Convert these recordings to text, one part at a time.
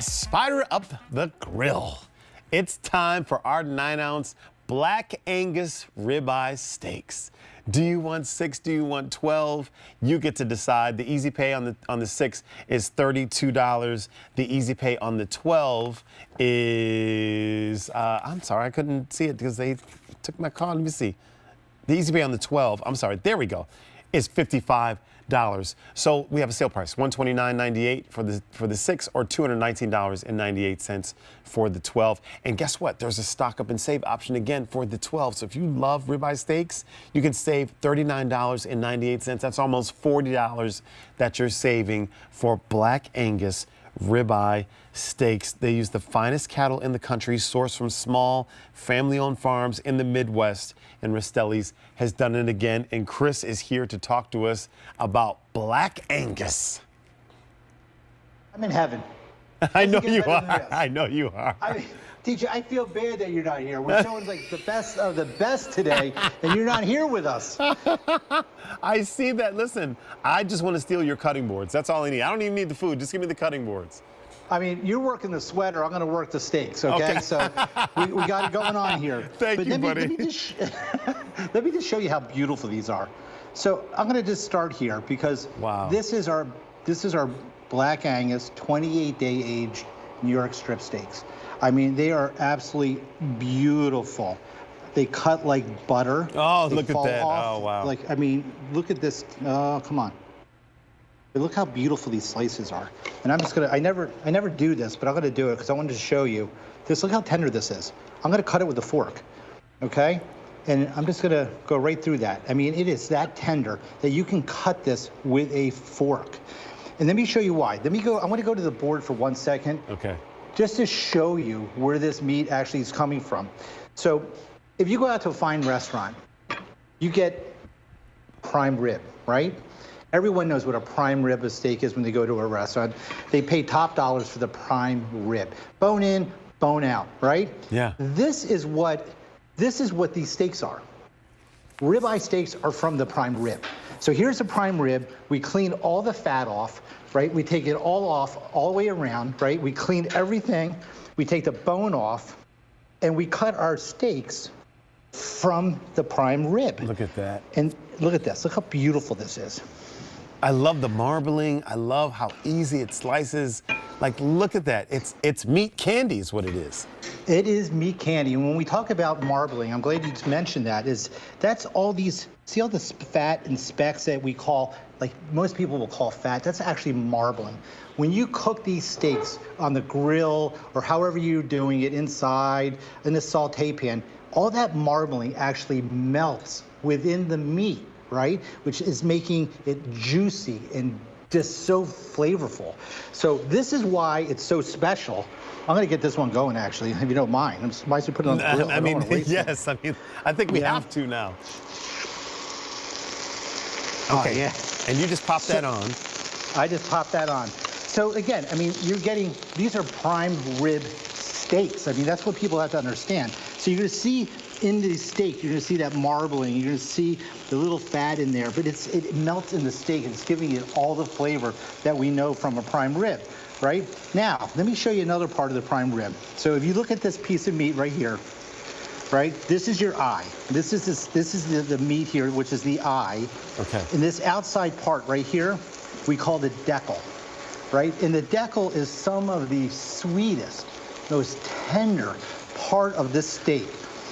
Yes, fire up the grill. It's time for our 9-ounce Black Angus ribeye steaks. Do you want 6? Do you want 12? You get to decide. The easy pay on the 6 is $32. The easy pay on the 12 is I'm sorry, I couldn't see it because they took my card. Let me see. The easy pay on the 12, I'm sorry, there we go, is $55. So we have a sale price, $129.98 for the 6 or $219.98 for the 12. And guess what? There's a stock up and save option again for the 12. So if you love ribeye steaks, you can save $39.98. That's almost $40 that you're saving for Black Angus ribeye steaks. They use the finest cattle in the country, sourced from small family-owned farms in the Midwest, and Rastelli's has done it again. And Chris is here to talk to us about Black Angus. I'm in heaven. I know you are. I know you are. I mean, TJ, I feel bad that you're not here. We're showing like the best of the best today, and you're not here with us. I see that. Listen, I just want to steal your cutting boards. That's all I need. I don't even need the food. Just give me the cutting boards. I mean, you're working the sweater. I'm going to work the steaks, okay? So we got it going on here. Thank you, buddy. Let me just show you how beautiful these are. So I'm going to just start here because this is our Black Angus 28-day aged New York strip steaks. I mean, they are absolutely beautiful. They cut like butter. Oh, they look at that. Off. Oh, wow. Like, I mean, look at this. Oh, come on. But look how beautiful these slices are. And I'm just gonna, I never do this, but I'm gonna do it because I wanted to show you this. Look how tender this is. I'm gonna cut it with a fork, okay? And I'm just gonna go right through that. I mean, it is that tender that you can cut this with a fork. And let me show you why. I want to go to the board for 1 second. Okay. Just to show you where this meat actually is coming from. So if you go out to a fine restaurant, you get prime rib, right? Everyone knows what a prime rib of steak is when they go to a restaurant. They pay top dollars for the prime rib. Bone in, bone out, right? Yeah. This is what these steaks are. Ribeye steaks are from the prime rib. So here's a prime rib. We clean all the fat off, right? We take it all off, all the way around, right? We clean everything. We take the bone off, and we cut our steaks from the prime rib. Look at that. And look at this. Look how beautiful this is. I love the marbling. I love how easy it slices. Like, look at that. It's meat candy is what it is. It is meat candy. And when we talk about marbling, I'm glad you mentioned that, that's all these, see all this fat and specks that we call, like most people will call fat, that's actually marbling. When you cook these steaks on the grill or however you're doing it inside in the saute pan, all that marbling actually melts within the meat, right? Which is making it juicy and just so flavorful. So this is why it's so special. I'm gonna get this one going, actually, if you don't mind. I'm surprised you put it on the grill. I mean, yes, I mean, I think we have to now. Okay, yeah. And you just pop that on. I just popped that on. So again, I mean, you're getting, these are prime rib steaks. I mean, that's what people have to understand. So you're gonna see in the steak, you're gonna see that marbling, you're gonna see the little fat in there, but it melts in the steak and it's giving it all the flavor that we know from a prime rib, right? Now, let me show you another part of the prime rib. So if you look at this piece of meat right here, right? This is your eye. This is the meat here, which is the eye. Okay. And this outside part right here, we call the decal, right? And the decal is some of the sweetest, most tender part of this steak.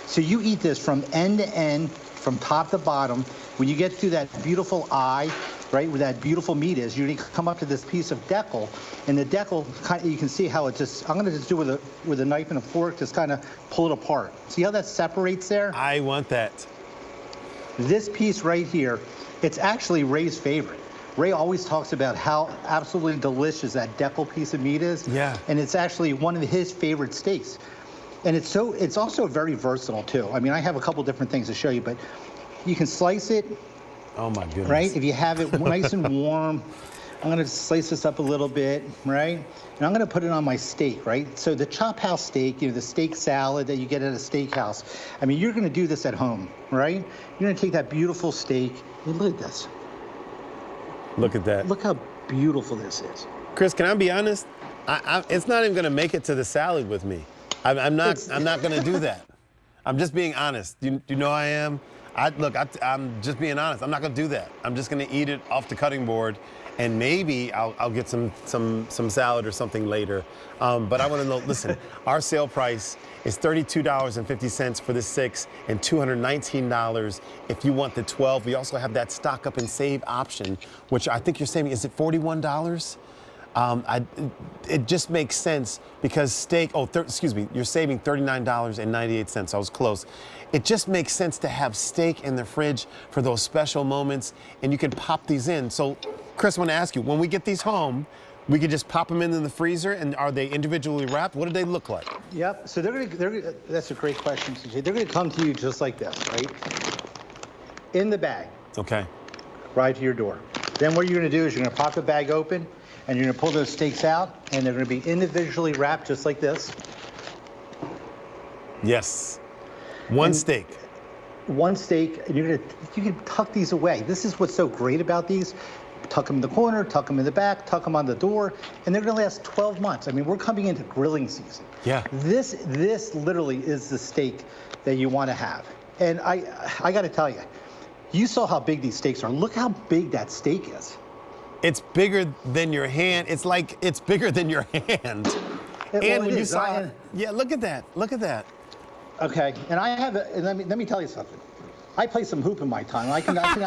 So you eat this from end to end, from top to bottom. When you get through that beautiful eye, right, where that beautiful meat is, you come up to this piece of decal, and the decal, you can see how it just, I'm gonna just do with a knife and a fork, just kind of pull it apart. See how that separates there? I want that. This piece right here, it's actually Ray's favorite. Ray always talks about how absolutely delicious that decal piece of meat is. Yeah. And it's actually one of his favorite steaks. And it's also very versatile too. I mean, I have a couple different things to show you, but you can slice it. Oh my goodness. Right? If you have it nice and warm, I'm gonna slice this up a little bit, right? And I'm gonna put it on my steak, right? So the chop house steak, you know, the steak salad that you get at a steakhouse, I mean, you're gonna do this at home, right? You're gonna take that beautiful steak, and look at this. Look at that. Look how beautiful this is. Chris, can I be honest? It's not even gonna make it to the salad with me. I'm not gonna do that. I'm just being honest. You know I am. I'm just being honest. I'm not gonna do that. I'm just gonna eat it off the cutting board, and maybe I'll get some salad or something later. But I want to know. Listen, our sale price is $32.50 for the 6 and $219 if you want the 12. We also have that stock up and save option, which I think you're saving. Is it $41? It just makes sense because steak, excuse me, you're saving $39.98. I was close. It just makes sense to have steak in the fridge for those special moments, and you can pop these in. So, Chris, I want to ask you, when we get these home, we could just pop them in the freezer, and are they individually wrapped? What do they look like? Yep, so that's a great question, CJ. They're gonna come to you just like this, right? In the bag. Okay. Right to your door. Then what you're gonna do is you're gonna pop the bag open, and you're gonna pull those steaks out, and they're gonna be individually wrapped just like this. Yes. One steak. One steak, and you can tuck these away. This is what's so great about these. Tuck them in the corner, tuck them in the back, tuck them on the door, and they're gonna last 12 months. I mean, we're coming into grilling season. Yeah. This literally is the steak that you wanna have. And I gotta tell you, you saw how big these steaks are. Look how big that steak is. It's bigger than your hand. It's like it's bigger than your hand. And when you saw it, yeah, look at that. Look at that. Okay, and and let me tell you something. I play some hoop in my time. I can actually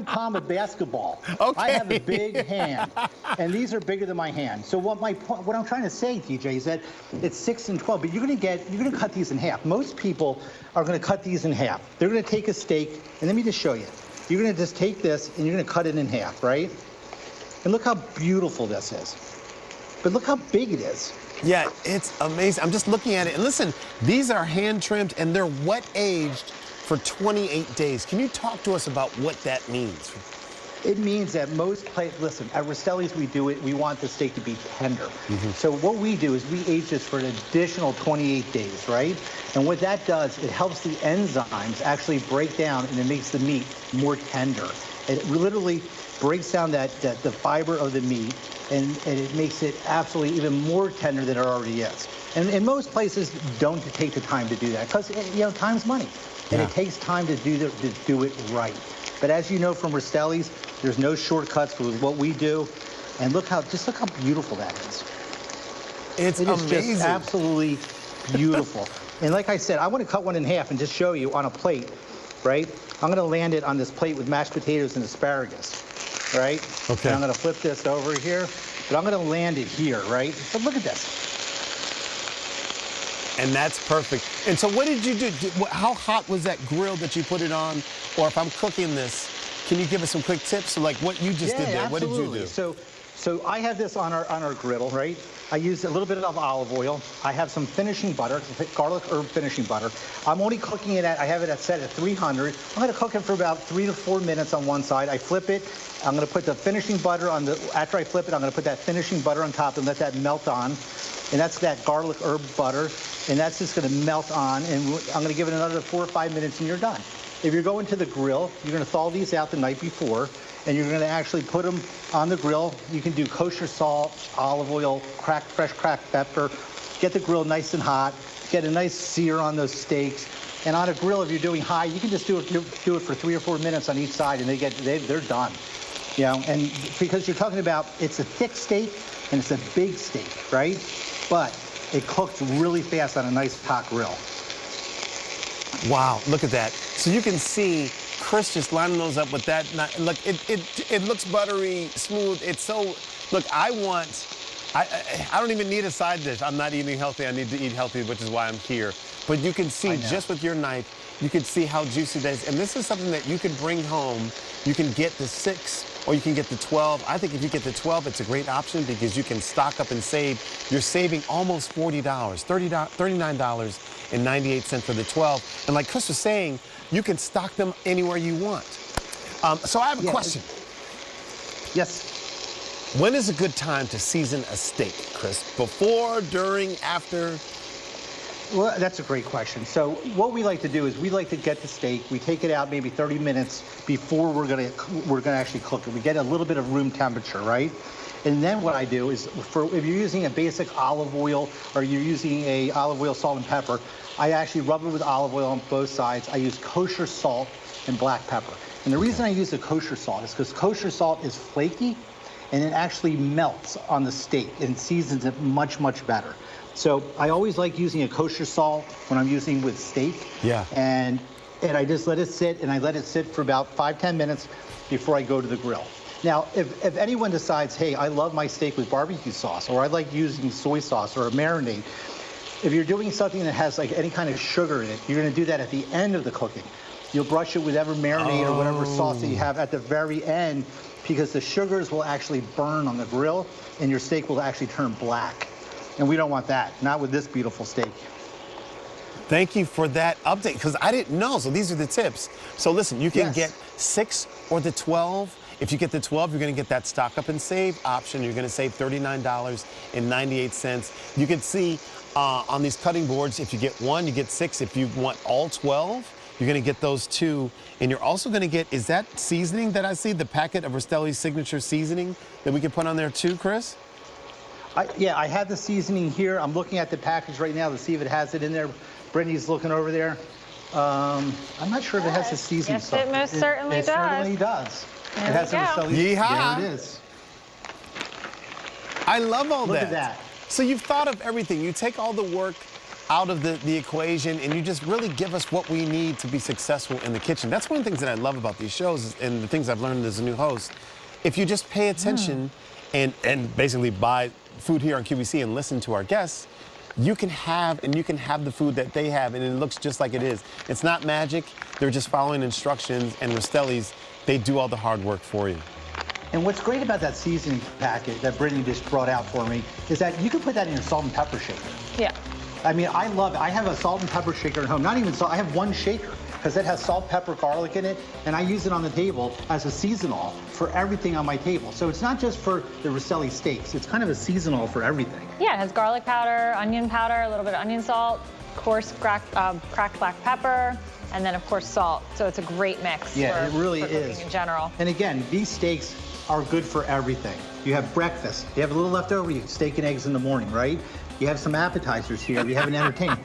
palm a basketball. Okay. I have a big hand, and these are bigger than my hand. So what I'm trying to say, TJ, is that it's 6 and 12, but you're gonna cut these in half. Most people are gonna cut these in half. They're gonna take a steak, and let me just show you. You're gonna just take this and you're gonna cut it in half, right? And look how beautiful this is. But look how big it is. Yeah, it's amazing. I'm just looking at it. And listen, these are hand trimmed and they're wet aged for 28 days. Can you talk to us about what that means? It means that listen, at Rastelli's we want the steak to be tender. Mm-hmm. So what we do is we age this for an additional 28 days, right? And what that does, it helps the enzymes actually break down and it makes the meat more tender. It literally breaks down the fiber of the meat and it makes it absolutely even more tender than it already is. And most places don't take the time to do that because, time's money. And it takes time to do it right. But as you know from Rastelli's, there's no shortcuts with what we do. And look how beautiful that is. It's amazing. It's just absolutely beautiful. And like I said, I want to cut one in half and just show you on a plate, right? I'm going to land it on this plate with mashed potatoes and asparagus, right? Okay. And I'm going to flip this over here, but I'm going to land it here, right? But look at this. And that's perfect. And so what did you do? How hot was that grill that you put it on? Or if I'm cooking this, can you give us some quick tips? So like what you just did there, absolutely. What did you do? So I have this on our griddle, right? I use a little bit of olive oil. I have some finishing butter, garlic herb finishing butter. I'm only cooking it I have it set at 300. I'm gonna cook it for about 3 to 4 minutes on one side. I flip it. I'm gonna put the finishing butter after I flip it, I'm gonna put that finishing butter on top and let that melt on. And that's that garlic herb butter. And that's just gonna melt on. And I'm gonna give it another 4 or 5 minutes and you're done. If you're going to the grill, you're gonna thaw these out the night before. And you're gonna actually put them on the grill. You can do kosher salt, olive oil, fresh cracked pepper. Get the grill nice and hot. Get a nice sear on those steaks. And on a grill, if you're doing high, you can just do it for 3 or 4 minutes on each side, and they're done. And because you're talking about it's a thick steak and it's a big steak, right? But it cooks really fast on a nice hot grill. Wow, look at that. So you can see Chris just lining those up with that. Look, it looks buttery, smooth. It's so, look, I don't even need a side dish. I'm not eating healthy. I need to eat healthy, which is why I'm here. But you can see just with your knife, you can see how juicy that is. And this is something that you can bring home. You can get the 6 or you can get the 12. I think if you get the 12, it's a great option because you can stock up and save. You're saving almost $40, $39.98 for the 12. And like Chris was saying, you can stock them anywhere you want. So I have a question. Yes. When is a good time to season a steak, Chris? Before, during, after? Well, that's a great question. So what we like to do is we like to get the steak. We take it out maybe 30 minutes before we're gonna actually cook it. We get a little bit of room temperature, right? And then what I do is, if you're using a basic olive oil or you're using a olive oil, salt, and pepper, I actually rub it with olive oil on both sides. I use kosher salt and black pepper. And the reason I use the kosher salt is because kosher salt is flaky and it actually melts on the steak and seasons it much, much better. So I always like using a kosher salt when I'm using with steak. Yeah. And I just let it sit, and I let it sit for about 5-10 minutes before I go to the grill. Now, if anyone decides, hey, I love my steak with barbecue sauce, or I like using soy sauce or a marinade, if you're doing something that has like any kind of sugar in it, you're gonna do that at the end of the cooking. You'll brush it with whatever marinade or whatever sauce that you have at the very end, because the sugars will actually burn on the grill and your steak will actually turn black. And we don't want that, not with this beautiful steak. Thank you for that update, because I didn't know. So these are the tips. So listen, you can get 6 or the 12. If you get the 12, you're going to get that stock up and save option. You're going to save $39.98. You can see on these cutting boards, if you get 1, you get 6. If you want all 12, you're going to get those 2. And you're also going to get, is that seasoning that I see, the packet of Rastelli's signature seasoning that we can put on there too, Chris? Yeah, I have the seasoning here. I'm looking at the package right now to see if it has it in there. Brittany's looking over there. I'm not sure if it has the seasoning. Yes, it most certainly does. It certainly does. There it has we go. Yeehaw. There it is. I love all that. Look at that. So you've thought of everything. You take all the work out of the equation, and you just really give us what we need to be successful in the kitchen. That's one of the things that I love about these shows, and the things I've learned as a new host. If you just pay attention and basically buy food here on QVC and listen to our guests, you can have the food that they have, and it looks just like it is. It's not magic. They're just following instructions, and Rastelli's, they do all the hard work for you. And what's great about that seasoning packet that Brittany just brought out for me is that you can put that in your salt and pepper shaker. Yeah. I mean, I love it. I have a salt and pepper shaker at home. Not even salt, I have one shaker because it has salt, pepper, garlic in it, and I use it on the table as a seasonal for everything on my table. So it's not just for the Rastelli steaks, it's kind of a seasonal for everything. Yeah, it has garlic powder, onion powder, a little bit of onion salt, coarse cracked black pepper, and then of course salt. So it's a great mix. Yeah, for, it really for is. cooking in general. And again, these steaks are good for everything. You have breakfast, you have a little leftover, you have steak and eggs in the morning, right? You have some appetizers here, you have an entertainment.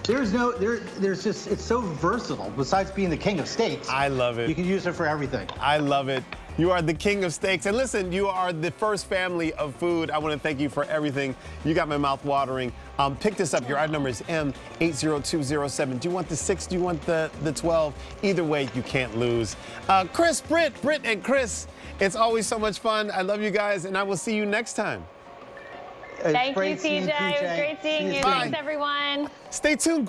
There's just, it's so versatile. Besides being the king of steaks, I love it. You can use it for everything. I love it. You are the king of steaks. And listen, you are the first family of food. I want to thank you for everything. You got my mouth watering. Pick this up. Your item number is M80207. Do you want the 6? Do you want the 12? Either way, you can't lose. Chris, Britt, and Chris, it's always so much fun. I love you guys, and I will see you next time. Thank you, TJ. It was great seeing you. Bye. Thanks, everyone. Stay tuned.